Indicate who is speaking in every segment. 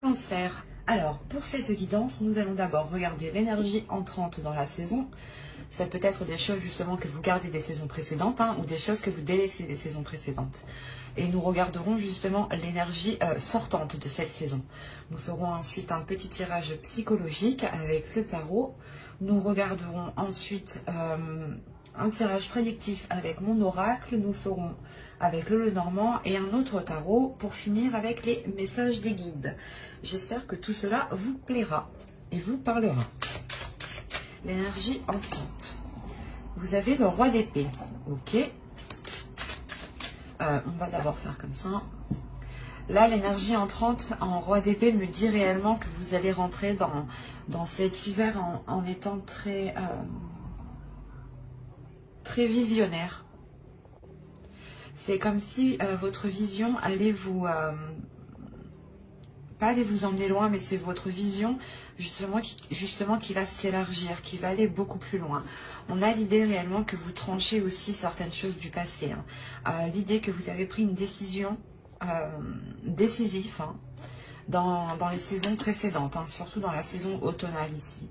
Speaker 1: Cancer. Alors, pour cette guidance, nous allons d'abord regarder l'énergie entrante dans la saison. Ça peut être des choses justement que vous gardez des saisons précédentes ou des choses que vous délaissez des saisons précédentes. Et nous regarderons justement l'énergie sortante de cette saison. Nous ferons ensuite un petit tirage psychologique avec le tarot. Nous regarderons ensuite un tirage prédictif avec mon oracle. Nous ferons avec le Lenormand et un autre tarot pour finir avec les messages des guides. J'espère que tout cela vous plaira et vous parlera. L'énergie entrante. Vous avez le roi d'épée. Ok. On va d'abord faire comme ça. Là, l'énergie entrante en roi d'épée me dit réellement que vous allez rentrer dans cet hiver en étant très visionnaire. C'est comme si votre vision allait vous... pas aller vous emmener loin, mais c'est votre vision justement qui va s'élargir, qui va aller beaucoup plus loin. On a l'idée réellement que vous tranchez aussi certaines choses du passé. L'idée que vous avez pris une décision décisive dans les saisons précédentes, surtout dans la saison automnale ici.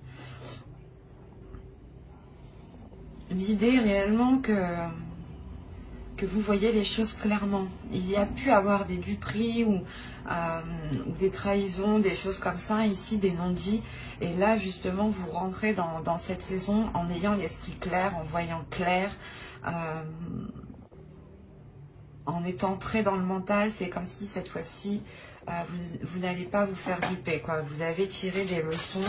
Speaker 1: L'idée réellement que vous voyez les choses clairement. Il y a pu avoir des duperies ou des trahisons, des choses comme ça, ici des non-dits. Et là, justement, vous rentrez dans cette saison en ayant l'esprit clair, en voyant clair, en étant très dans le mental. C'est comme si cette fois-ci, vous n'allez pas vous faire duper, quoi. Vous avez tiré des leçons.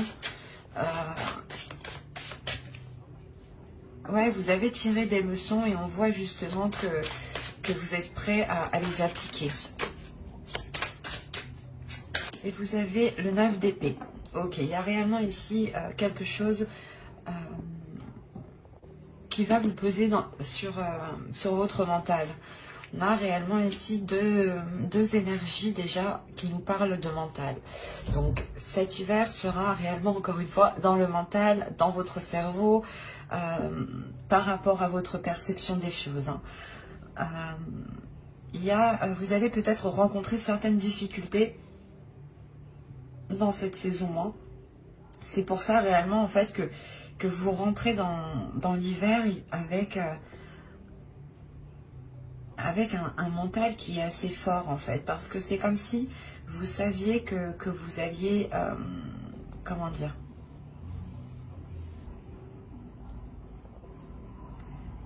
Speaker 1: Ouais, vous avez tiré des leçons et on voit justement que vous êtes prêt à les appliquer. Et vous avez le 9 d'épée. Ok, il y a réellement ici quelque chose qui va vous peser sur votre mental. On a réellement ici deux énergies déjà qui nous parlent de mental. Donc cet hiver sera réellement encore une fois dans le mental, dans votre cerveau, par rapport à votre perception des choses. Vous allez peut-être rencontrer certaines difficultés dans cette saison. C'est pour ça réellement en fait que vous rentrez dans l'hiver avec un mental qui est assez fort en fait, parce que c'est comme si vous saviez que vous alliez, comment dire,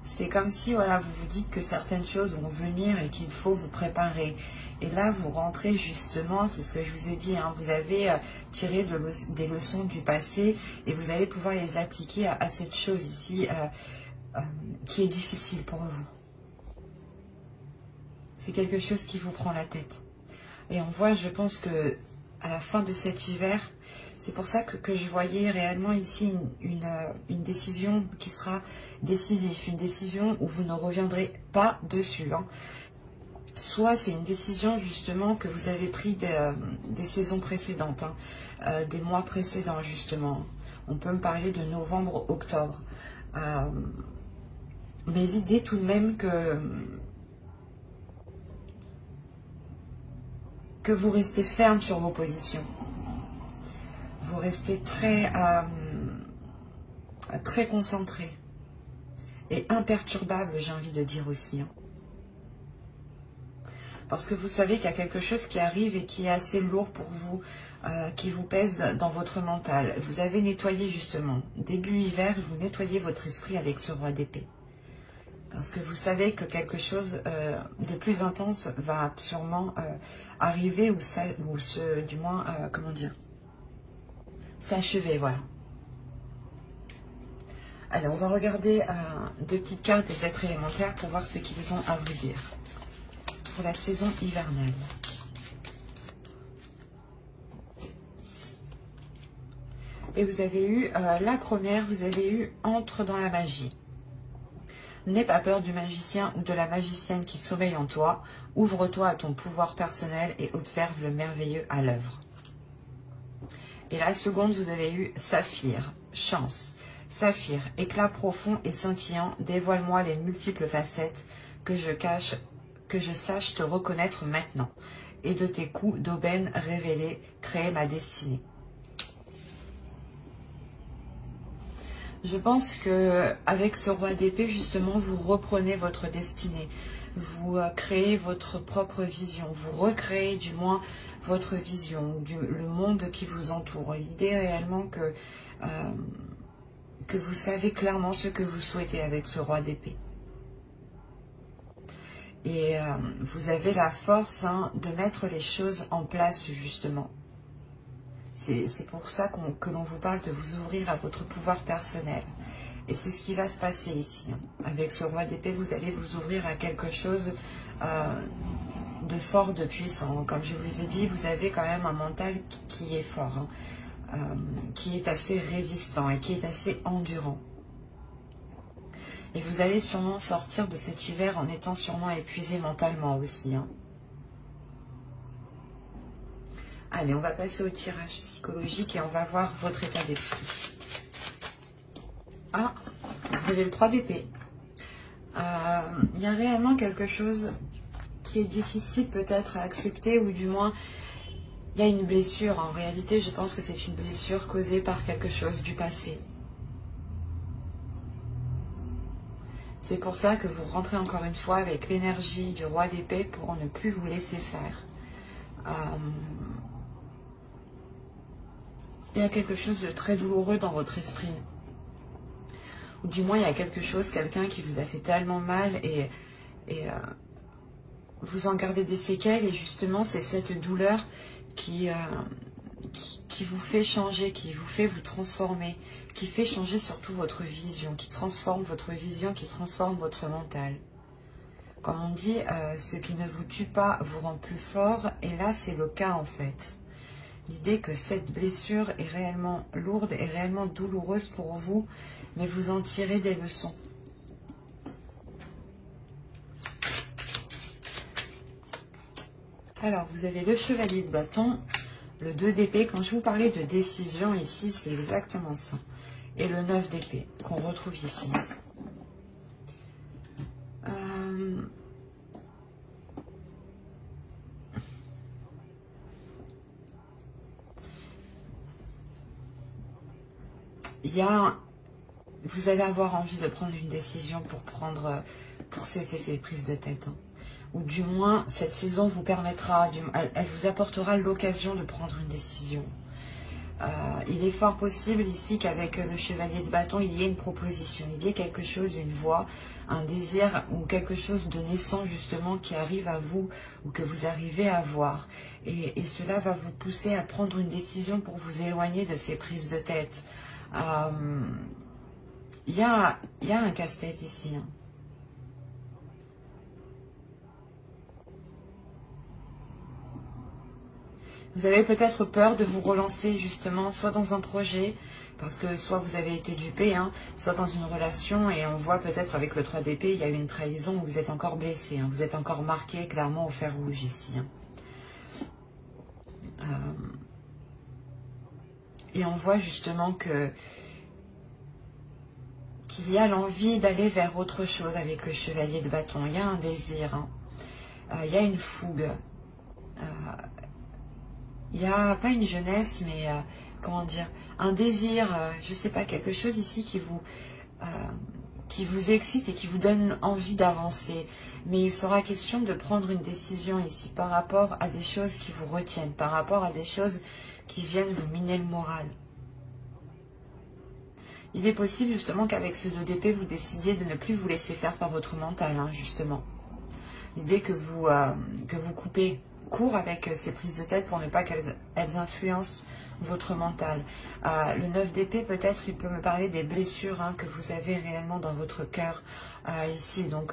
Speaker 1: c'est comme si voilà, vous vous dites que certaines choses vont venir et qu'il faut vous préparer. Et là, vous rentrez justement, c'est ce que je vous ai dit, vous avez tiré des leçons du passé et vous allez pouvoir les appliquer à cette chose ici qui est difficile pour vous. C'est quelque chose qui vous prend la tête. Et on voit, je pense que à la fin de cet hiver, c'est pour ça que je voyais réellement ici une décision qui sera décisive, une décision où vous ne reviendrez pas dessus. Soit c'est une décision justement que vous avez prise des saisons précédentes, des mois précédents justement. On peut me parler de novembre, octobre. Mais l'idée tout de même que vous restez ferme sur vos positions. Vous restez très concentré et imperturbable, j'ai envie de dire aussi. Parce que vous savez qu'il y a quelque chose qui arrive et qui est assez lourd pour vous, qui vous pèse dans votre mental. Vous avez nettoyé justement, début hiver, vous nettoyez votre esprit avec ce roi d'épée. Parce que vous savez que quelque chose de plus intense va sûrement arriver du moins, comment dire, s'achever, voilà. Alors, on va regarder deux petites cartes des êtres élémentaires pour voir ce qu'ils ont à vous dire pour la saison hivernale. Et vous avez eu, la première, vous avez eu « Entre dans la magie ». N'aie pas peur du magicien ou de la magicienne qui sommeille en toi. Ouvre-toi à ton pouvoir personnel et observe le merveilleux à l'œuvre. Et la seconde, vous avez eu « Saphir », chance. Saphir, éclat profond et scintillant, dévoile-moi les multiples facettes que je sache te reconnaître maintenant. et de tes coups d'aubaine révélés, créer ma destinée. Je pense que avec ce roi d'épée, justement, vous reprenez votre destinée. Vous créez votre propre vision. Vous recréez du moins votre vision, le monde qui vous entoure. L'idée réellement que vous savez clairement ce que vous souhaitez avec ce roi d'épée. Et vous avez la force de mettre les choses en place, justement. C'est pour ça que l'on vous parle de vous ouvrir à votre pouvoir personnel. Et c'est ce qui va se passer ici. Avec ce roi d'épée, vous allez vous ouvrir à quelque chose de fort, de puissant. Comme je vous ai dit, vous avez quand même un mental qui est fort, qui est assez résistant et qui est assez endurant. Et vous allez sûrement sortir de cet hiver en étant sûrement épuisé mentalement aussi. Allez, on va passer au tirage psychologique et on va voir votre état d'esprit. Ah, vous avez le 3 d'épée. Il y a réellement quelque chose qui est difficile peut-être à accepter, ou du moins, il y a une blessure. En réalité, je pense que c'est une blessure causée par quelque chose du passé. C'est pour ça que vous rentrez encore une fois avec l'énergie du roi d'épée pour ne plus vous laisser faire. Il y a quelque chose de très douloureux dans votre esprit. Ou du moins, il y a quelque chose, quelqu'un qui vous a fait tellement mal et vous en gardez des séquelles. Et justement, c'est cette douleur qui vous fait changer, qui vous fait vous transformer, qui fait changer surtout votre vision, qui transforme votre vision, qui transforme votre mental. Comme on dit, ce qui ne vous tue pas vous rend plus fort, et là c'est le cas en fait. L'idée que cette blessure est réellement lourde et réellement douloureuse pour vous, mais vous en tirez des leçons. Alors, vous avez le chevalier de bâton, le 2 d'épée. Quand je vous parlais de décision ici, c'est exactement ça. Et le 9 d'épée qu'on retrouve ici. Vous allez avoir envie de prendre une décision pour cesser ces prises de tête. Ou du moins, cette saison vous permettra, elle vous apportera l'occasion de prendre une décision. Il est fort possible ici qu'avec le chevalier de bâton, il y ait une proposition, il y ait quelque chose, une voix, un désir ou quelque chose de naissant justement qui arrive à vous ou que vous arrivez à voir. Et cela va vous pousser à prendre une décision pour vous éloigner de ces prises de tête. Il y a un casse-tête ici. Vous avez peut-être peur de vous relancer justement, soit dans un projet, parce que soit vous avez été dupé, soit dans une relation, et on voit peut-être avec le 3 d'épée, il y a eu une trahison où vous êtes encore blessé, vous êtes encore marqué clairement au fer rouge ici. Et on voit justement qu'il y a l'envie d'aller vers autre chose avec le chevalier de bâton. Il y a un désir, il y a une fougue. Il n'y a pas une jeunesse, mais comment dire, un désir, je ne sais pas, quelque chose ici qui vous excite et qui vous donne envie d'avancer. Mais il sera question de prendre une décision ici par rapport à des choses qui vous retiennent, par rapport à des choses qui viennent vous miner le moral. Il est possible justement qu'avec ce 2 d'épée, vous décidiez de ne plus vous laisser faire par votre mental, justement. L'idée que vous coupez court avec ces prises de tête pour ne pas qu'elles influencent votre mental. Le 9 d'épée, peut-être, il peut me parler des blessures que vous avez réellement dans votre cœur ici. Donc,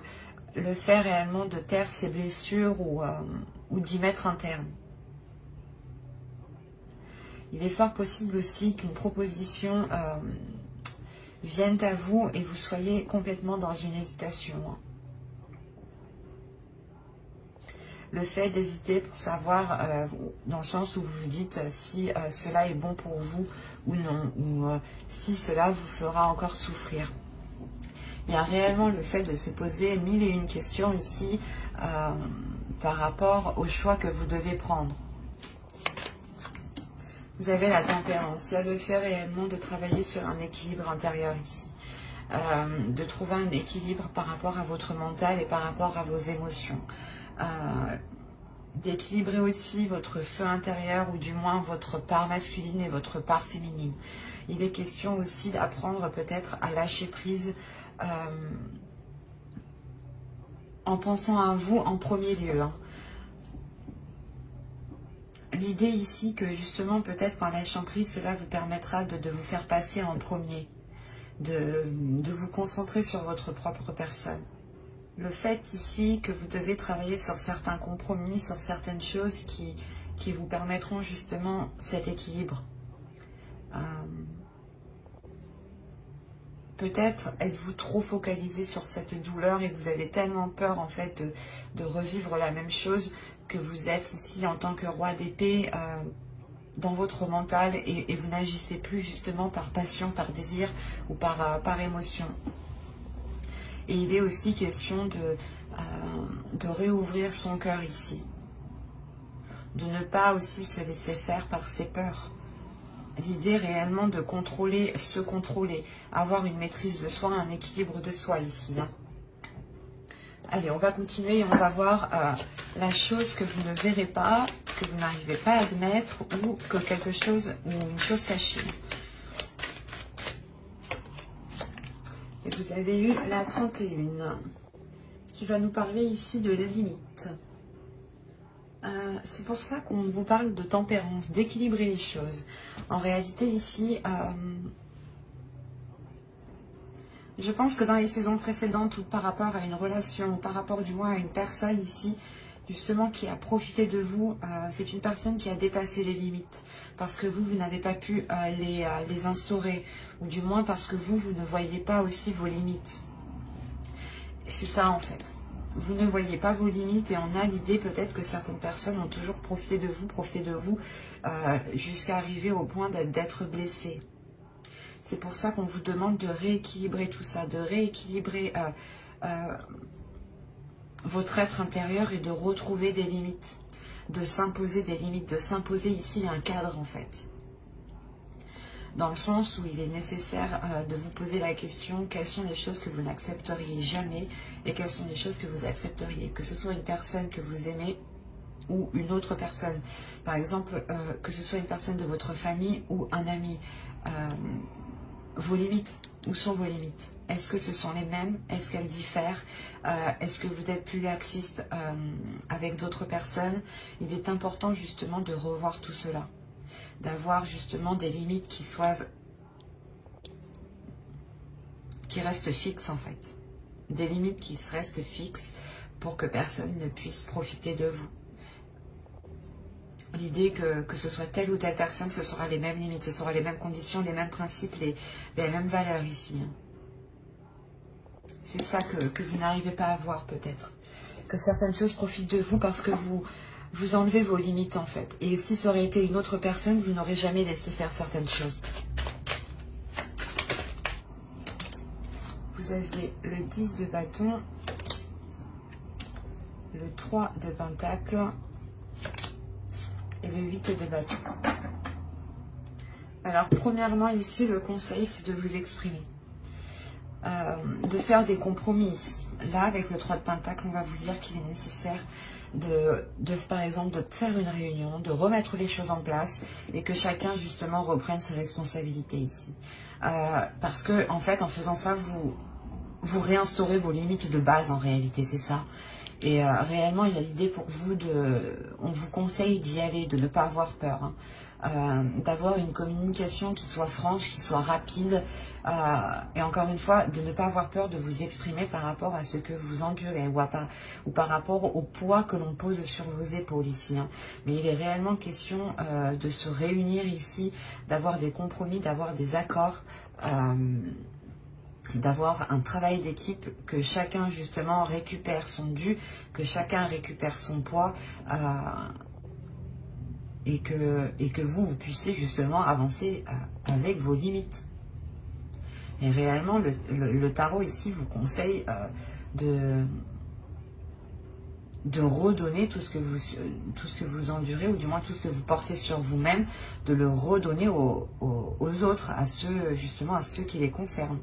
Speaker 1: le fait réellement de taire ces blessures ou d'y mettre un terme. Il est fort possible aussi qu'une proposition vienne à vous et vous soyez complètement dans une hésitation. Le fait d'hésiter pour savoir, dans le sens où vous vous dites si cela est bon pour vous ou non, ou si cela vous fera encore souffrir. Il y a réellement le fait de se poser 1001 questions ici par rapport au choix que vous devez prendre. Vous avez la tempérance. Il y a le fait réellement de travailler sur un équilibre intérieur ici. De trouver un équilibre par rapport à votre mental et par rapport à vos émotions. D'équilibrer aussi votre feu intérieur ou du moins votre part masculine et votre part féminine. Il est question aussi d'apprendre peut-être à lâcher prise en pensant à vous en premier lieu. L'idée ici que justement peut-être qu'en lâchant prise, cela vous permettra de vous faire passer en premier, de vous concentrer sur votre propre personne. Le fait ici que vous devez travailler sur certains compromis, sur certaines choses qui vous permettront justement cet équilibre. Peut-être êtes-vous trop focalisé sur cette douleur et vous avez tellement peur en fait de revivre la même chose que vous êtes ici en tant que roi d'épée dans votre mental et vous n'agissez plus justement par passion, par désir ou par émotion. Et il est aussi question de réouvrir son cœur ici. De ne pas aussi se laisser faire par ses peurs. L'idée réellement de contrôler, se contrôler, avoir une maîtrise de soi, un équilibre de soi ici. Allez, on va continuer et on va voir la chose que vous ne verrez pas, que vous n'arrivez pas à admettre ou que quelque chose, ou une chose cachée. Et vous avez eu la 31 qui va nous parler ici de limite. C'est pour ça qu'on vous parle de tempérance, d'équilibrer les choses. En réalité ici, je pense que dans les saisons précédentes ou par rapport à une relation, ou par rapport du moins à une personne ici, justement qui a profité de vous, c'est une personne qui a dépassé les limites. Parce que vous n'avez pas pu les instaurer. Ou du moins parce que vous ne voyez pas aussi vos limites. C'est ça en fait. Vous ne voyez pas vos limites et on a l'idée peut-être que certaines personnes ont toujours profité de vous jusqu'à arriver au point d'être blessées. C'est pour ça qu'on vous demande de rééquilibrer tout ça, de rééquilibrer votre être intérieur et de retrouver des limites, de s'imposer des limites, de s'imposer ici un cadre en fait. Dans le sens où il est nécessaire de vous poser la question, quelles sont les choses que vous n'accepteriez jamais et quelles sont les choses que vous accepteriez, que ce soit une personne que vous aimez ou une autre personne. Par exemple, que ce soit une personne de votre famille ou un ami. Vos limites, où sont vos limites? Est-ce que ce sont les mêmes? Est-ce qu'elles diffèrent? Est-ce que vous êtes plus laxiste avec d'autres personnes? Il est important justement de revoir tout cela. D'avoir justement des limites qui restent fixes en fait. Des limites qui restent fixes pour que personne ne puisse profiter de vous. L'idée que ce soit telle ou telle personne, ce sera les mêmes limites, ce sera les mêmes conditions, les mêmes principes, les mêmes valeurs ici. C'est ça que vous n'arrivez pas à voir peut-être. Que certaines choses profitent de vous parce que vous enlevez vos limites en fait. Et si ça aurait été une autre personne, vous n'aurez jamais laissé faire certaines choses. Vous aviez le 10 de bâton, le 3 de pentacle et le 8 de bâton. Alors premièrement ici, le conseil c'est de vous exprimer. De faire des compromis ici. Là avec le 3 de pentacle, on va vous dire qu'il est nécessaire par exemple de faire une réunion, de remettre les choses en place et que chacun justement reprenne ses responsabilités ici. Parce que en fait en faisant ça vous réinstaurez vos limites de base en réalité, c'est ça. Et réellement il y a l'idée pour vous on vous conseille d'y aller, de ne pas avoir peur. D'avoir une communication qui soit franche, qui soit rapide et encore une fois de ne pas avoir peur de vous exprimer par rapport à ce que vous endurez ou par rapport au poids que l'on pose sur vos épaules ici. Mais il est réellement question de se réunir ici, d'avoir des compromis, d'avoir des accords, d'avoir un travail d'équipe, que chacun justement récupère son dû, que chacun récupère son poids et que vous puissiez justement avancer avec vos limites. Et réellement, le tarot ici vous conseille de redonner tout ce que vous endurez, ou du moins tout ce que vous portez sur vous-même, de le redonner aux autres, à ceux, justement, à ceux qui les concernent,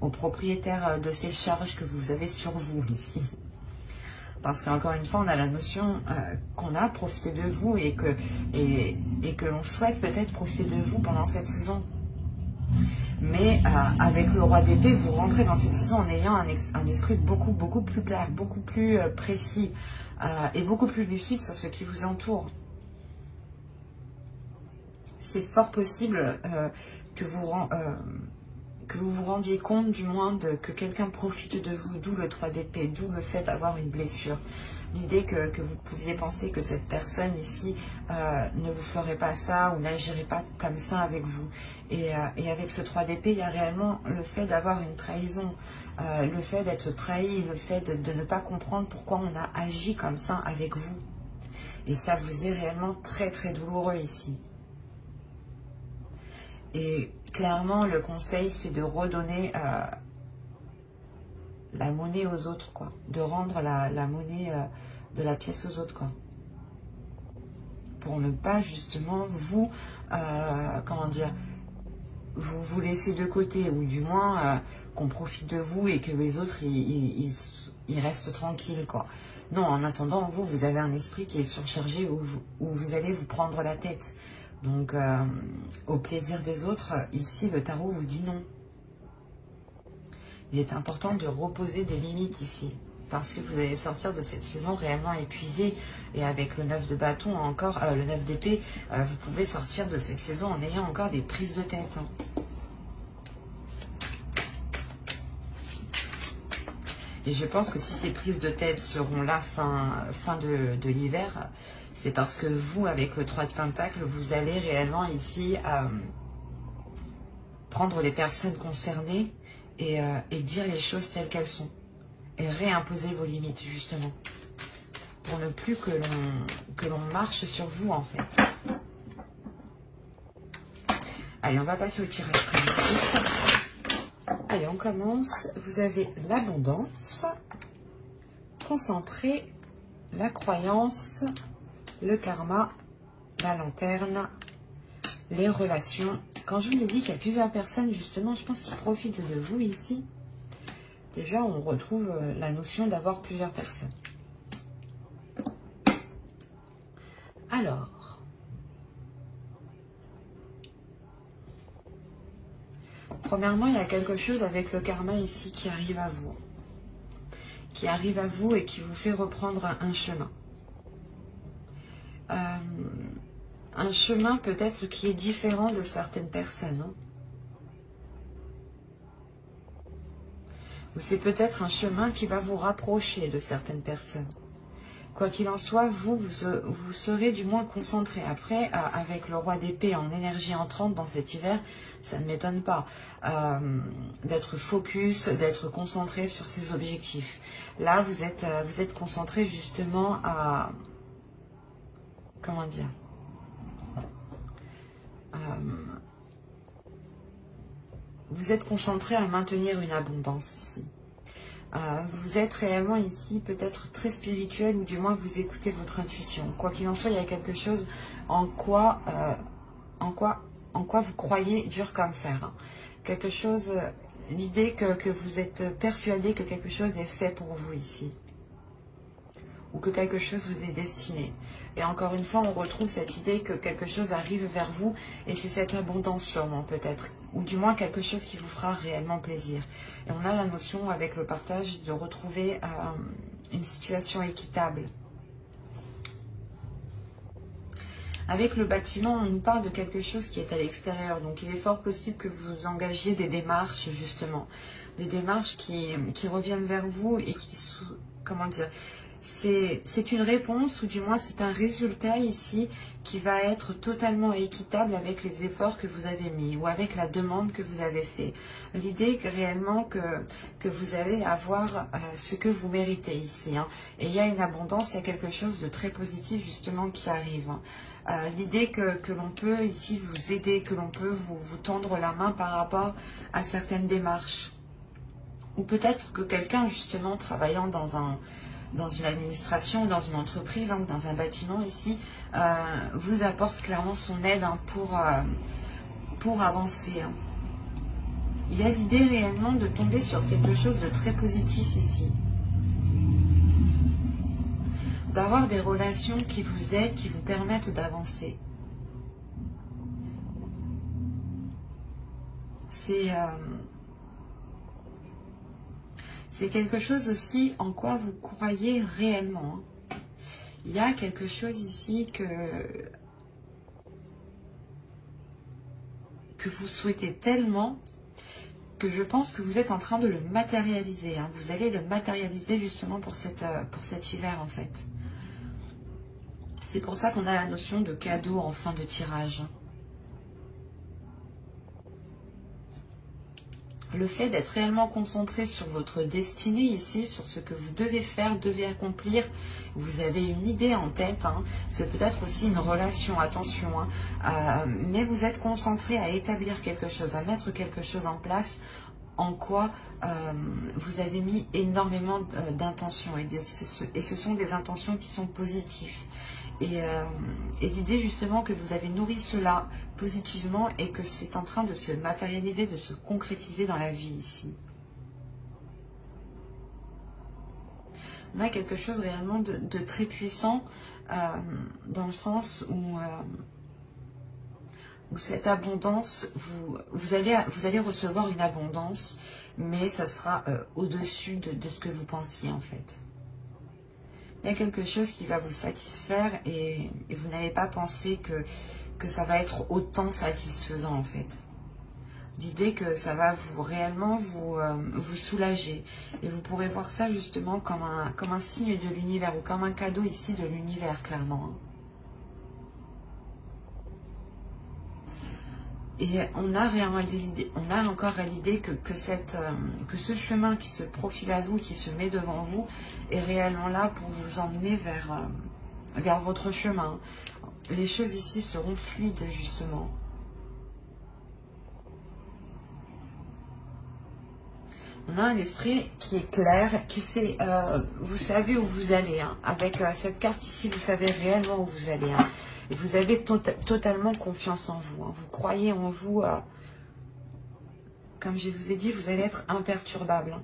Speaker 1: aux propriétaires de ces charges que vous avez sur vous ici. Parce qu'encore une fois, on a la notion qu'on a profité de vous et que l'on souhaite peut-être profiter de vous pendant cette saison. Mais avec le roi d'épée, vous rentrez dans cette saison en ayant un esprit beaucoup plus clair, beaucoup plus précis et beaucoup plus lucide sur ce qui vous entoure. C'est fort possible que vous vous rendiez compte du moins que quelqu'un profite de vous, d'où le 3 d'épée, d'où le fait d'avoir une blessure. L'idée que vous pouviez penser que cette personne ici ne vous ferait pas ça ou n'agirait pas comme ça avec vous. Et avec ce 3 d'épée, il y a réellement le fait d'avoir une trahison, le fait d'être trahi, le fait de ne pas comprendre pourquoi on a agi comme ça avec vous. Et ça vous est réellement très douloureux ici. Et clairement, le conseil, c'est de redonner la monnaie aux autres, quoi. De rendre la monnaie de la pièce aux autres, quoi. Pour ne pas, justement, vous, comment dire, vous laisser de côté, ou du moins qu'on profite de vous et que les autres, ils restent tranquilles, quoi. Non, en attendant, vous avez un esprit qui est surchargé où vous allez vous prendre la tête. Donc, au plaisir des autres, ici, le tarot vous dit non. Il est important de reposer des limites ici, parce que vous allez sortir de cette saison réellement épuisé. Et avec le 9 de bâton, encore le 9 d'épée, vous pouvez sortir de cette saison en ayant encore des prises de tête. Hein. Et je pense que si ces prises de tête seront là fin de l'hiver, c'est parce que vous, avec le 3 de Pentacle, vous allez réellement ici prendre les personnes concernées et dire les choses telles qu'elles sont. Et réimposer vos limites, justement. Pour ne plus que l'on marche sur vous, en fait. Allez, on va passer au tirage primitif. Allez, on commence. Vous avez l'abondance, concentré, la croyance, le karma, la lanterne, les relations. Quand je vous ai dit qu'il y a plusieurs personnes, justement, je pense qu'ils profitent de vous ici. Déjà, on retrouve la notion d'avoir plusieurs personnes. Alors, premièrement, il y a quelque chose avec le karma ici qui arrive à vous. Qui arrive à vous et qui vous fait reprendre un chemin. Un chemin peut-être qui est différent de certaines personnes. Hein. Ou c'est peut-être un chemin qui va vous rapprocher de certaines personnes. Quoi qu'il en soit, vous serez du moins concentré. Après, avec le roi d'épée en énergie entrante dans cet hiver, ça ne m'étonne pas d'être focus, d'être concentré sur ses objectifs. Là, vous êtes concentré justement à... Comment dire vous êtes concentré à maintenir une abondance ici. Vous êtes réellement ici peut-être très spirituel, ou du moins vous écoutez votre intuition. Quoi qu'il en soit, il y a quelque chose en quoi vous croyez dur comme fer. Hein. Quelque chose, l'idée que vous êtes persuadé que quelque chose est fait pour vous ici. Ou que quelque chose vous est destiné. Et encore une fois, on retrouve cette idée que quelque chose arrive vers vous, et c'est cette abondance sûrement peut-être, ou du moins quelque chose qui vous fera réellement plaisir. Et on a la notion avec le partage de retrouver une situation équitable. Avec le bâtiment, on nous parle de quelque chose qui est à l'extérieur, donc il est fort possible que vous engagiez des démarches justement, des démarches qui reviennent vers vous et qui, comment dire, c'est une réponse, ou du moins c'est un résultat ici qui va être totalement équitable avec les efforts que vous avez mis ou avec la demande que vous avez fait. L'idée réellement que vous allez avoir ce que vous méritez ici. Hein. Et il y a une abondance, il y a quelque chose de très positif justement qui arrive. Hein. L'idée que l'on peut ici vous aider, que l'on peut vous tendre la main par rapport à certaines démarches. Ou peut-être que quelqu'un justement travaillant dans dans une administration, dans une entreprise, hein, dans un bâtiment ici, vous apporte clairement son aide, hein, pour avancer. Hein. Il y a l'idée réellement de tomber sur quelque chose de très positif ici. D'avoir des relations qui vous aident, qui vous permettent d'avancer. C'est quelque chose aussi en quoi vous croyez réellement. Hein. Il y a quelque chose ici que vous souhaitez tellement que je pense que vous êtes en train de le matérialiser. Hein. Vous allez le matérialiser justement pour cet hiver en fait. C'est pour ça qu'on a la notion de cadeau en fin de tirage. Le fait d'être réellement concentré sur votre destinée ici, sur ce que vous devez faire, devez accomplir, vous avez une idée en tête, hein. C'est peut-être aussi une relation, attention, hein. Mais vous êtes concentré à établir quelque chose, à mettre quelque chose en place, en quoi vous avez mis énormément d'intentions, et ce sont des intentions qui sont positives. Et l'idée justement que vous avez nourri cela positivement et que c'est en train de se matérialiser, de se concrétiser dans la vie ici. On a quelque chose réellement de très puissant dans le sens où cette abondance, vous allez recevoir une abondance, mais ça sera au-dessus de ce que vous pensiez en fait. Il y a quelque chose qui va vous satisfaire et vous n'avez pas pensé que ça va être autant satisfaisant en fait. L'idée que ça va réellement vous soulager. Et vous pourrez voir ça justement comme un signe de l'univers ou comme un cadeau ici de l'univers clairement. Et on a encore l'idée que ce chemin qui se profile à vous, qui se met devant vous, est réellement là pour vous emmener vers votre chemin. Les choses ici seront fluides, justement. On a un esprit qui est clair, qui sait, vous savez où vous allez. Hein. Avec cette carte ici, vous savez réellement où vous allez. Hein. Et vous avez totalement confiance en vous. Hein. Vous croyez en vous. Comme je vous ai dit, vous allez être imperturbable. Hein.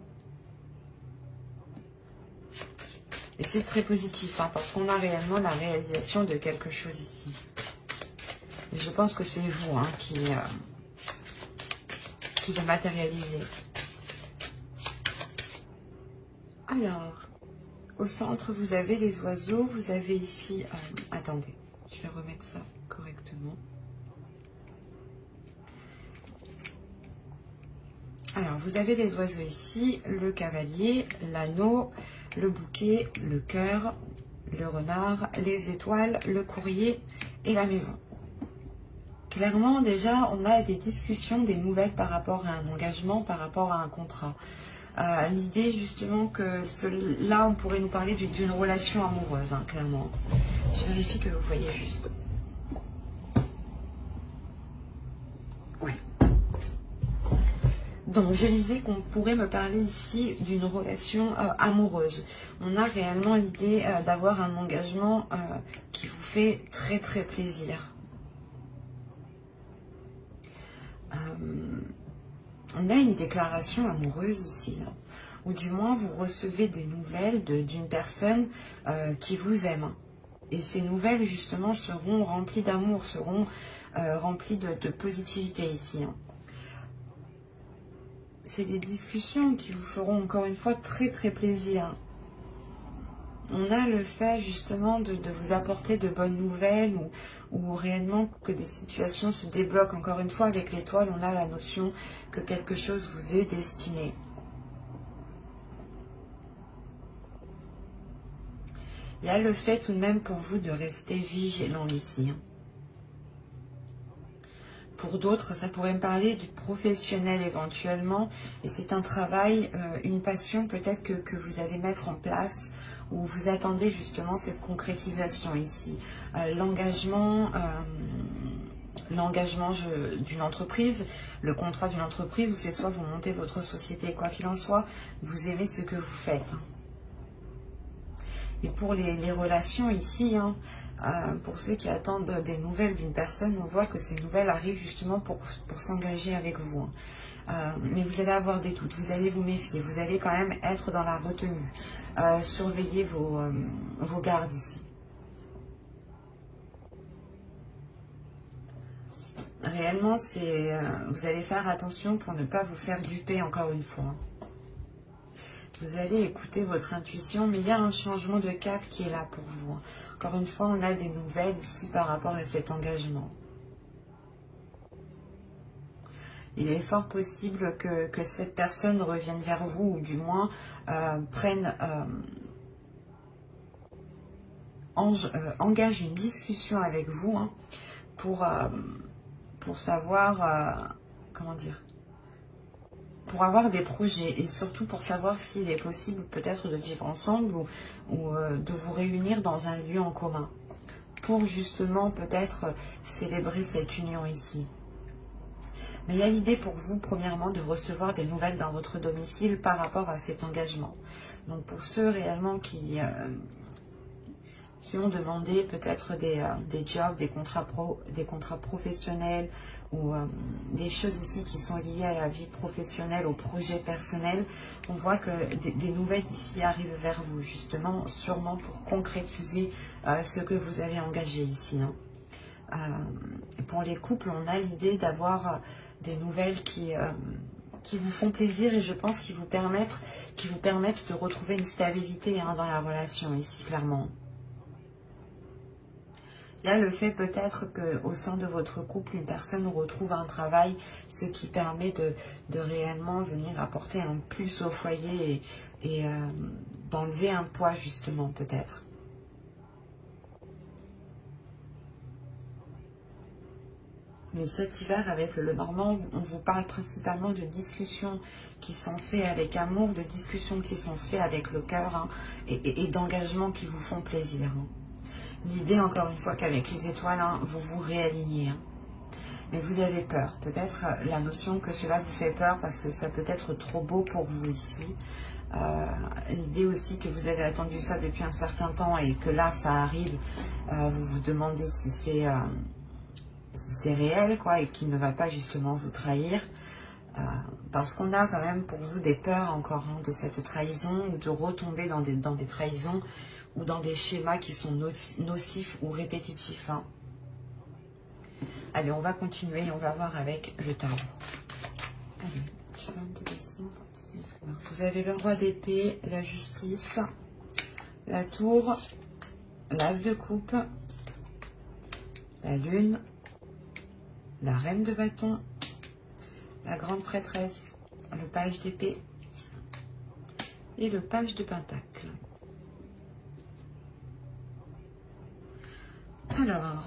Speaker 1: Et c'est très positif, hein, parce qu'on a réellement la réalisation de quelque chose ici. Et je pense que c'est vous, hein, qui va matérialiser. Alors, au centre, vous avez les oiseaux. Vous avez ici... attendez, je vais remettre ça correctement. Alors, vous avez les oiseaux ici, le cavalier, l'anneau, le bouquet, le cœur, le renard, les étoiles, le courrier et la maison. Clairement, déjà, on a des discussions, des nouvelles par rapport à un engagement, par rapport à un contrat. L'idée, justement, que là, on pourrait nous parler d'une relation amoureuse, hein, clairement. Je vérifie que vous voyez juste. Oui. Donc, je disais qu'on pourrait me parler ici d'une relation amoureuse. On a réellement l'idée d'avoir un engagement qui vous fait très, très plaisir. On a une déclaration amoureuse ici, hein, ou du moins vous recevez des nouvelles d'une personne qui vous aime. Et ces nouvelles, justement, seront remplies d'amour, seront remplies de positivité ici. Hein. C'est des discussions qui vous feront encore une fois très très plaisir. On a le fait justement de vous apporter de bonnes nouvelles ou réellement que des situations se débloquent. Encore une fois, avec l'étoile, on a la notion que quelque chose vous est destiné. Il y a le fait tout de même pour vous de rester vigilant ici. Pour d'autres, ça pourrait me parler du professionnel éventuellement. Et c'est un travail, une passion peut-être que vous allez mettre en place, où vous attendez justement cette concrétisation ici. L'engagement d'une entreprise, le contrat d'une entreprise, où c'est soit vous montez votre société, quoi qu'il en soit, vous aimez ce que vous faites. Et pour les relations ici, hein, pour ceux qui attendent des nouvelles d'une personne, on voit que ces nouvelles arrivent justement pour s'engager avec vous. Mais vous allez avoir des doutes, vous allez vous méfier, vous allez quand même être dans la retenue. Surveillez vos gardes ici. Réellement, vous allez faire attention pour ne pas vous faire duper encore une fois. Vous allez écouter votre intuition, mais il y a un changement de cap qui est là pour vous. Encore une fois, on a des nouvelles ici par rapport à cet engagement. Il est fort possible que cette personne revienne vers vous, ou du moins engage une discussion avec vous, hein, pour savoir, comment dire, pour avoir des projets, et surtout pour savoir s'il est possible peut-être de vivre ensemble ou de vous réunir dans un lieu en commun, pour justement peut-être célébrer cette union ici. Mais il y a l'idée pour vous, premièrement, de recevoir des nouvelles dans votre domicile par rapport à cet engagement. Donc pour ceux réellement qui ont demandé peut-être des jobs, des contrats professionnels, ou des choses ici qui sont liées à la vie professionnelle, au projet personnel, on voit que des nouvelles ici arrivent vers vous, justement, sûrement pour concrétiser ce que vous avez engagé ici. Hein. Pour les couples, on a l'idée d'avoir des nouvelles qui vous font plaisir, et je pense qui vous permettent de retrouver une stabilité, hein, dans la relation ici, clairement. Là, le fait peut-être qu'au sein de votre couple, une personne retrouve un travail, ce qui permet de réellement venir apporter un plus au foyer et d'enlever un poids, justement, peut-être. Mais cet hiver, avec le Normand, on vous parle principalement de discussions qui sont faites avec amour, de discussions qui sont faites avec le cœur, hein, et d'engagements qui vous font plaisir. Hein. L'idée, encore une fois, qu'avec les étoiles, hein, vous vous réalignez. Hein. Mais vous avez peur. Peut-être la notion que cela vous fait peur parce que ça peut être trop beau pour vous ici. L'idée aussi que vous avez attendu ça depuis un certain temps et que là, ça arrive. Vous vous demandez si c'est réel, quoi, et qu'il ne va pas justement vous trahir. Parce qu'on a quand même pour vous des peurs encore, hein, de cette trahison, ou de retomber dans des trahisons, ou dans des schémas qui sont nocifs ou répétitifs. Hein. Allez, on va continuer, on va voir avec le tarot. Allez, 22 décembre, 19 mars. Vous avez le roi d'épée, la justice, la tour, l'as de coupe, la lune, la reine de bâton, la grande prêtresse, le page d'épée et le page de pentacle. Alors,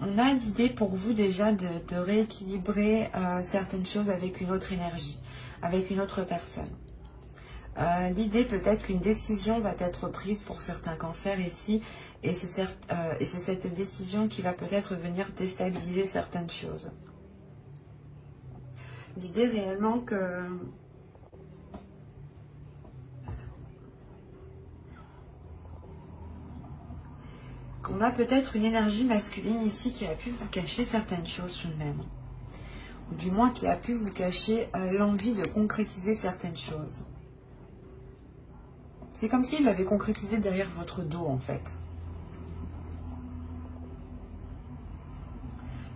Speaker 1: on a l'idée pour vous déjà de rééquilibrer certaines choses avec une autre énergie, avec une autre personne. L'idée peut-être qu'une décision va être prise pour certains cancers ici, et c'est cette décision qui va peut-être venir déstabiliser certaines choses. L'idée réellement qu'on a peut-être une énergie masculine ici qui a pu vous cacher certaines choses tout de même. Ou du moins qui a pu vous cacher l'envie de concrétiser certaines choses. C'est comme s'il l'avait concrétisé derrière votre dos en fait.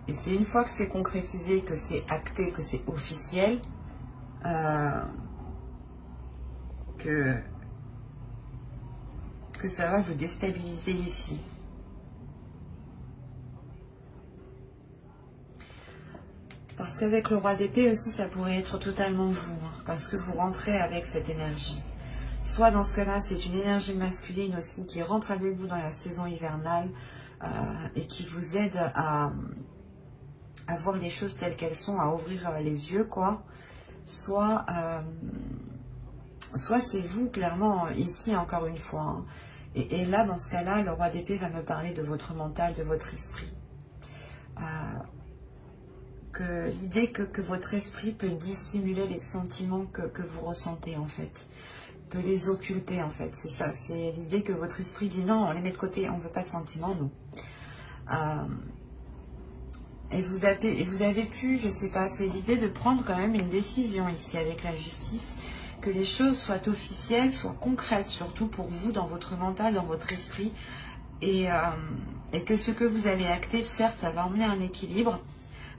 Speaker 1: Et c'est une fois que c'est concrétisé, que c'est acté, que c'est officiel, que ça va vous déstabiliser ici. Parce qu'avec le roi d'épée aussi, ça pourrait être totalement vous, hein, parce que vous rentrez avec cette énergie. Soit dans ce cas-là, c'est une énergie masculine aussi qui rentre avec vous dans la saison hivernale et qui vous aide à voir les choses telles qu'elles sont, à ouvrir les yeux, quoi. Soit c'est vous, clairement, ici, encore une fois. Hein. Et là, dans ce cas-là, le roi d'épée va me parler de votre mental, de votre esprit. L'idée que votre esprit peut dissimuler les sentiments que vous ressentez, en fait. peut les occulter en fait. C'est ça, c'est l'idée que votre esprit dit non, on les met de côté, on ne veut pas de sentiments, nous. Et vous avez pu, je sais pas, c'est l'idée de prendre quand même une décision ici avec la justice, que les choses soient officielles, soient concrètes, surtout pour vous, dans votre mental, dans votre esprit, et que ce que vous allez acter, certes, ça va emmener un équilibre,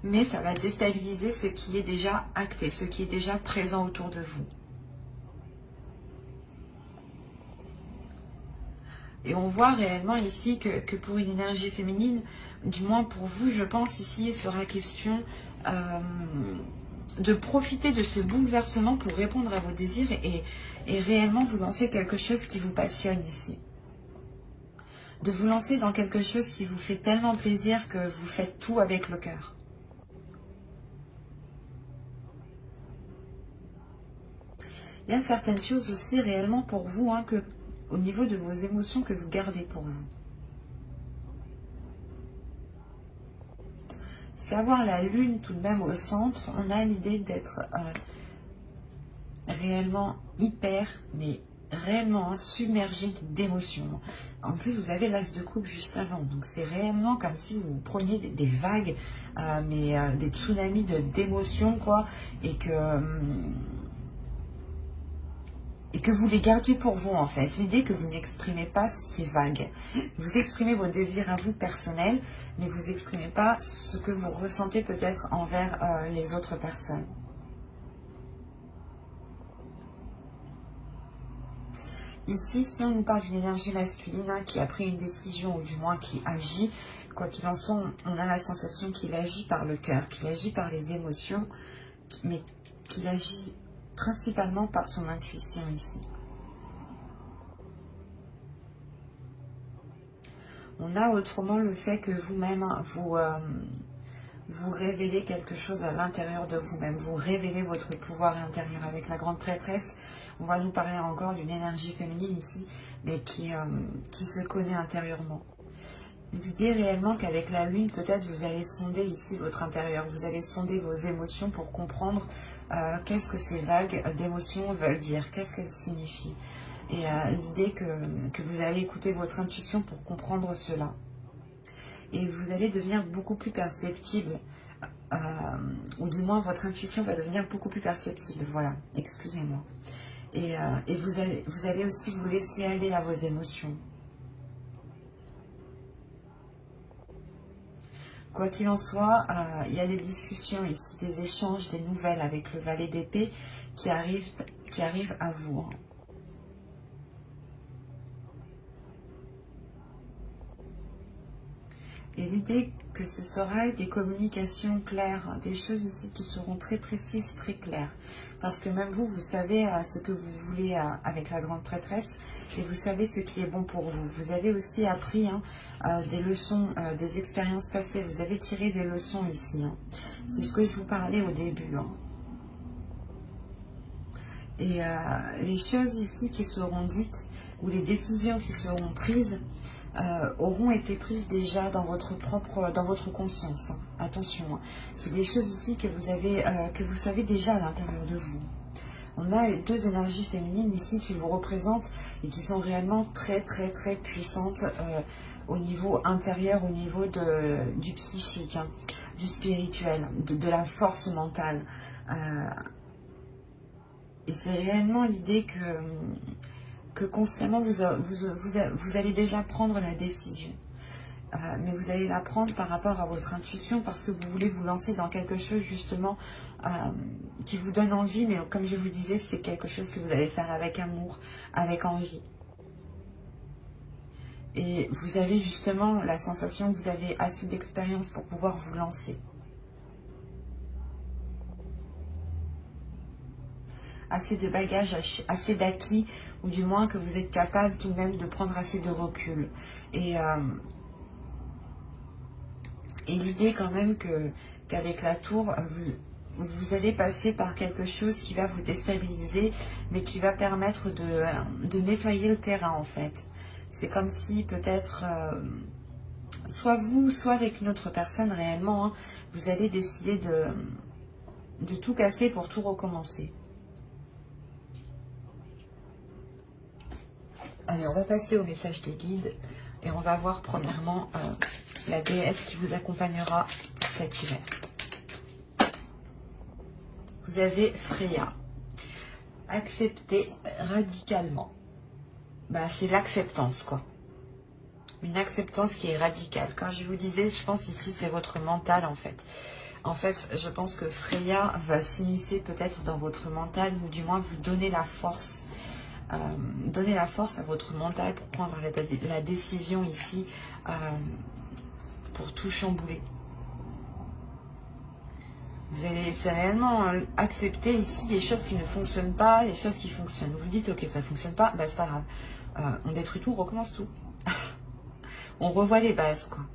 Speaker 1: mais ça va déstabiliser ce qui est déjà acté, ce qui est déjà présent autour de vous. Et on voit réellement ici que pour une énergie féminine, du moins pour vous, je pense ici, il sera question de profiter de ce bouleversement pour répondre à vos désirs et réellement vous lancer quelque chose qui vous passionne ici. De vous lancer dans quelque chose qui vous fait tellement plaisir que vous faites tout avec le cœur. Il y a certaines choses aussi réellement pour vous, hein, que au niveau de vos émotions que vous gardez pour vous. Parce qu'avoir la lune tout de même au centre, on a l'idée d'être réellement hyper, mais réellement submergé d'émotions. En plus, vous avez l'as de coupe juste avant. Donc, c'est réellement comme si vous preniez des vagues, des tsunamis d'émotions, quoi. Et que vous les gardiez pour vous, en fait. L'idée que vous n'exprimez pas ces vagues. Vous exprimez vos désirs à vous personnels, mais vous n'exprimez pas ce que vous ressentez peut-être envers les autres personnes. Ici, si on nous parle d'une énergie masculine qui a pris une décision, ou du moins qui agit, quoi qu'il en soit, on a la sensation qu'il agit par le cœur, qu'il agit par les émotions, mais qu'il agit principalement par son intuition ici. On a autrement le fait que vous-même, vous révélez quelque chose à l'intérieur de vous-même. Vous révélez votre pouvoir intérieur avec la grande prêtresse. On va nous parler encore d'une énergie féminine ici, mais qui se connaît intérieurement. L'idée réellement qu'avec la lune, peut-être vous allez sonder ici votre intérieur. Vous allez sonder vos émotions pour comprendre qu'est-ce que ces vagues d'émotions veulent dire, qu'est-ce qu'elles signifient. Et l'idée que vous allez écouter votre intuition pour comprendre cela. Et vous allez devenir beaucoup plus perceptible, ou du moins votre intuition va devenir beaucoup plus perceptible, voilà, excusez-moi. Et vous allez aussi vous laisser aller à vos émotions. Quoi qu'il en soit, il y a des discussions ici, des échanges, des nouvelles avec le valet d'épée qui arrivent à vous. Et l'idée que ce sera des communications claires, des choses ici qui seront très précises, très claires. Parce que même vous, vous savez ce que vous voulez avec la grande prêtresse et vous savez ce qui est bon pour vous. Vous avez aussi appris des leçons, des expériences passées. Vous avez tiré des leçons ici. C'est ce que je vous parlais au début. Et les choses ici qui seront dites ou les décisions qui seront prises auront été prises déjà dans votre conscience. Attention, c'est des choses ici que vous savez déjà à l'intérieur de vous. On a deux énergies féminines ici qui vous représentent et qui sont réellement très très très puissantes au niveau intérieur, au niveau du psychique, du spirituel, de la force mentale. Et c'est réellement l'idée que consciemment vous allez déjà prendre la décision. Mais vous allez la prendre par rapport à votre intuition parce que vous voulez vous lancer dans quelque chose justement qui vous donne envie. Mais comme je vous disais, c'est quelque chose que vous allez faire avec amour, avec envie. Et vous avez justement la sensation que vous avez assez d'expérience pour pouvoir vous lancer. Assez de bagages, assez d'acquis, ou du moins que vous êtes capable tout de même de prendre assez de recul. Et l'idée quand même qu'avec la tour, vous allez passer par quelque chose qui va vous déstabiliser, mais qui va permettre de nettoyer le terrain en fait. C'est comme si peut-être, soit vous, soit avec une autre personne réellement, vous allez décider de tout casser pour tout recommencer. Allez, on va passer au message des guides et on va voir premièrement la déesse qui vous accompagnera pour cet hiver. Vous avez Freya. Accepter radicalement. Bah, c'est l'acceptance, quoi. Une acceptance qui est radicale. Quand je vous disais, je pense ici, c'est votre mental, en fait. En fait, je pense que Freya va s'immiscer peut-être dans votre mental, ou du moins vous donner la force. Donner la force à votre mental pour prendre la décision ici, pour tout chambouler. Vous allez réellement accepter ici les choses qui ne fonctionnent pas, les choses qui fonctionnent. Vous vous dites, ok, ça ne fonctionne pas, bah, c'est pas grave. On détruit tout, on recommence tout. On revoit les bases, quoi.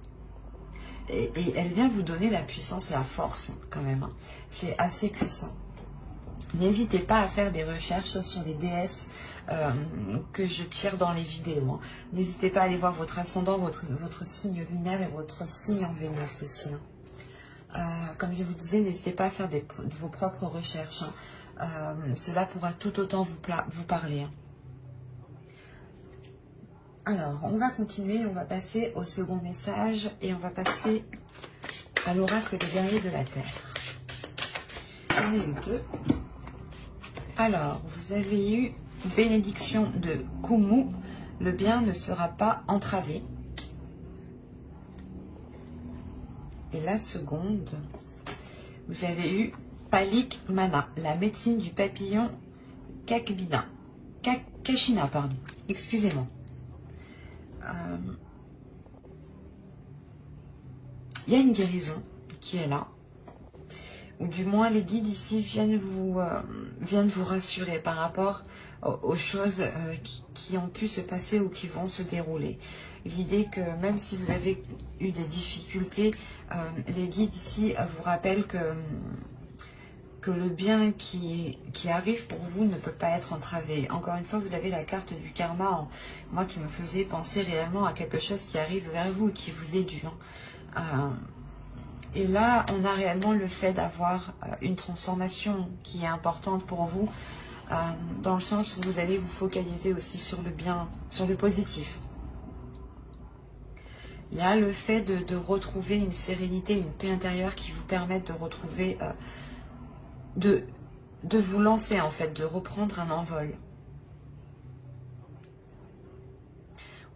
Speaker 1: Et elle vient vous donner la puissance et la force, quand même. Hein. C'est assez puissant. N'hésitez pas à faire des recherches sur les déesses que je tire dans les vidéos. Hein. N'hésitez pas à aller voir votre ascendant, votre signe lunaire et votre signe en Vénus aussi. Hein. Comme je vous disais, n'hésitez pas à faire vos propres recherches. Hein. Cela pourra tout autant vous parler. Hein. Alors, on va continuer, on va passer au second message et on va passer à l'oracle des guerriers de la Terre. J'en ai eu deux. Alors, vous avez eu bénédiction de Kumu, le bien ne sera pas entravé. Et la seconde, vous avez eu Palik Mana, la médecine du papillon Kachina, pardon. Excusez-moi. Il y a une guérison qui est là. Ou du moins les guides ici viennent vous rassurer par rapport aux choses qui ont pu se passer ou qui vont se dérouler. L'idée que même si vous avez eu des difficultés, les guides ici vous rappellent que le bien qui arrive pour vous ne peut pas être entravé. Encore une fois, vous avez la carte du karma, moi qui me faisait penser réellement à quelque chose qui arrive vers vous et qui vous est dû. Et là, on a réellement le fait d'avoir une transformation qui est importante pour vous, dans le sens où vous allez vous focaliser aussi sur le bien, sur le positif. Il y a le fait de retrouver une sérénité, une paix intérieure qui vous permettent de retrouver, de vous lancer en fait, de reprendre un envol.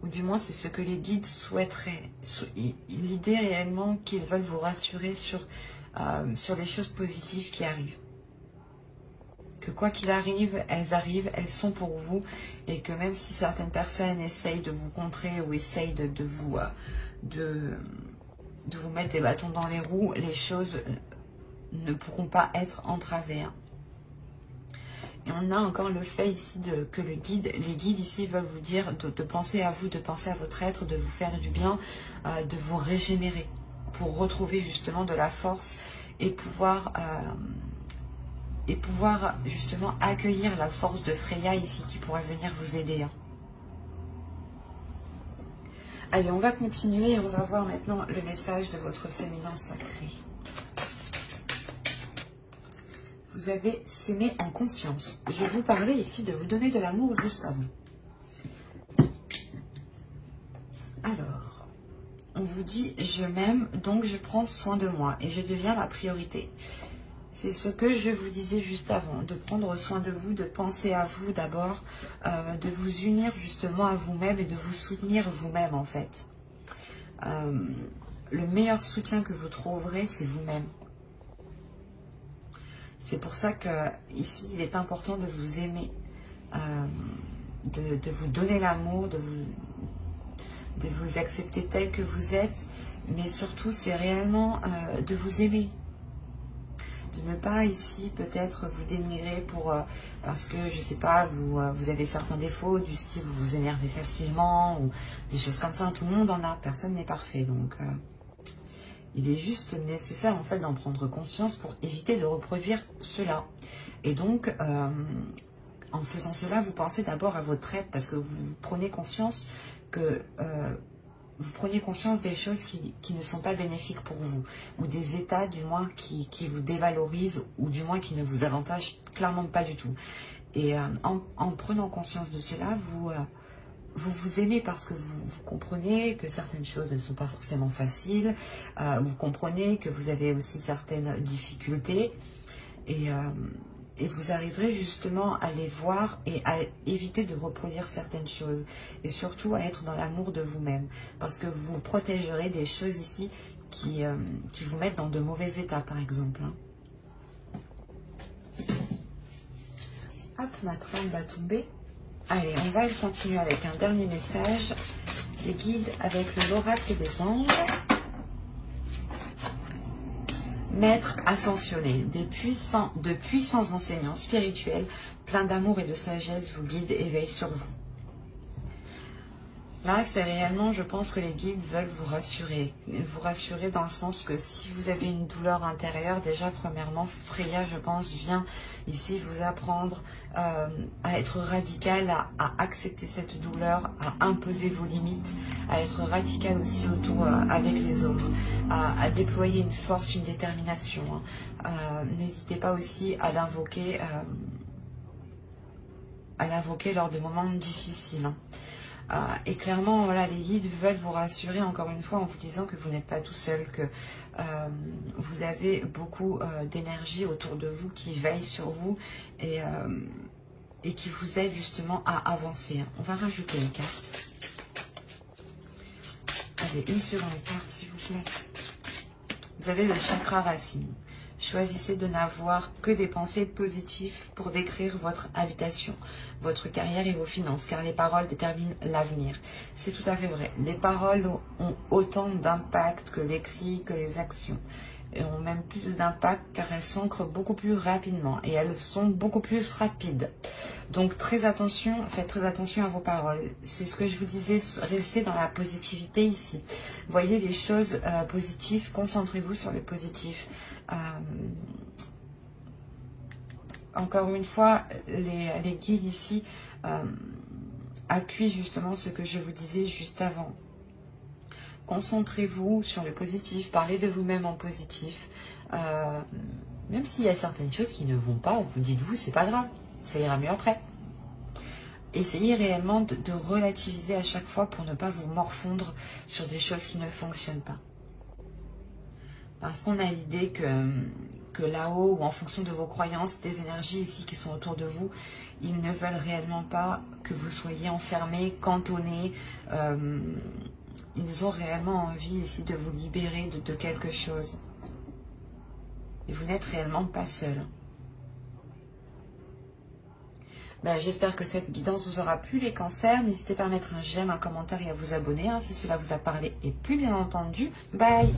Speaker 1: Ou du moins c'est ce que les guides souhaiteraient. L'idée réellement qu'ils veulent vous rassurer sur les choses positives qui arrivent. Que quoi qu'il arrive, elles sont pour vous. Et que même si certaines personnes essayent de vous contrer ou essayent de vous mettre des bâtons dans les roues, les choses ne pourront pas être entravées. Hein. Et on a encore le fait ici que les guides ici veulent vous dire de penser à vous, de penser à votre être, de vous faire du bien, de vous régénérer pour retrouver justement de la force et pouvoir justement accueillir la force de Freya ici qui pourrait venir vous aider. Hein. Allez, on va continuer et on va voir maintenant le message de votre féminin sacré. Vous avez s'aimer en conscience. Je vais vous parler ici de vous donner de l'amour juste avant. Alors, on vous dit, je m'aime, donc je prends soin de moi et je deviens la priorité. C'est ce que je vous disais juste avant, de prendre soin de vous, de penser à vous d'abord, de vous unir justement à vous-même et de vous soutenir vous-même en fait. Le meilleur soutien que vous trouverez, c'est vous-même. C'est pour ça que ici, il est important de vous aimer, de vous donner l'amour, de vous accepter tel que vous êtes, mais surtout, c'est réellement de vous aimer. De ne pas ici peut-être vous dénigrer parce que, je sais pas, vous avez certains défauts, du style vous vous énervez facilement, ou des choses comme ça. Tout le monde en a, personne n'est parfait, donc... il est juste nécessaire en fait d'en prendre conscience pour éviter de reproduire cela. Et donc, en faisant cela, vous pensez d'abord à votre être parce que vous prenez conscience des choses qui ne sont pas bénéfiques pour vous, ou des états du moins qui vous dévalorisent, ou du moins qui ne vous avantagent clairement pas du tout. Et en prenant conscience de cela, vous vous aimez parce que vous comprenez que certaines choses ne sont pas forcément faciles, vous comprenez que vous avez aussi certaines difficultés et vous arriverez justement à les voir et à éviter de reproduire certaines choses et surtout à être dans l'amour de vous-même parce que vous protégerez des choses ici qui vous mettent dans de mauvais états par exemple. Hop, ma trame va tomber. Allez, on va continuer avec un dernier message. Les guides avec l'oracle des anges. Maîtres ascensionnés, de puissants enseignants spirituels, pleins d'amour et de sagesse, vous guident et veillent sur vous. Là, c'est réellement, je pense que les guides veulent vous rassurer dans le sens que si vous avez une douleur intérieure, déjà, premièrement, Freya, je pense, vient ici vous apprendre à être radical, à accepter cette douleur, à imposer vos limites, à être radical aussi autour avec les autres, à déployer une force, une détermination. N'hésitez pas aussi à l'invoquer lors de moments difficiles. Et clairement, voilà, les guides veulent vous rassurer encore une fois en vous disant que vous n'êtes pas tout seul, que vous avez beaucoup d'énergie autour de vous qui veille sur vous et qui vous aide justement à avancer. On va rajouter une carte. Allez, une seconde carte s'il vous plaît. Vous avez le chakra racine. Choisissez de n'avoir que des pensées positives pour décrire votre habitation, votre carrière et vos finances, car les paroles déterminent l'avenir. C'est tout à fait vrai. Les paroles ont autant d'impact que l'écrit, que les actions. Et ont même plus d'impact car elles s'ancrent beaucoup plus rapidement et elles sont beaucoup plus rapides. Donc très attention, faites très attention à vos paroles. C'est ce que je vous disais, restez dans la positivité ici. Voyez les choses positives, concentrez-vous sur le positif. Encore une fois, les guides ici appuient justement ce que je vous disais juste avant. Concentrez-vous sur le positif, parlez de vous-même en positif. Même s'il y a certaines choses qui ne vont pas, vous dites-vous, c'est pas grave, ça ira mieux après. Essayez réellement de relativiser à chaque fois pour ne pas vous morfondre sur des choses qui ne fonctionnent pas. Parce qu'on a l'idée que là-haut, ou en fonction de vos croyances, des énergies ici qui sont autour de vous, ils ne veulent réellement pas que vous soyez enfermé, cantonné. Ils ont réellement envie ici de vous libérer de quelque chose. Et vous n'êtes réellement pas seul. Ben, j'espère que cette guidance vous aura plu les cancers. N'hésitez pas à mettre un j'aime, un commentaire et à vous abonner si cela vous a parlé. Et plus bien entendu, bye!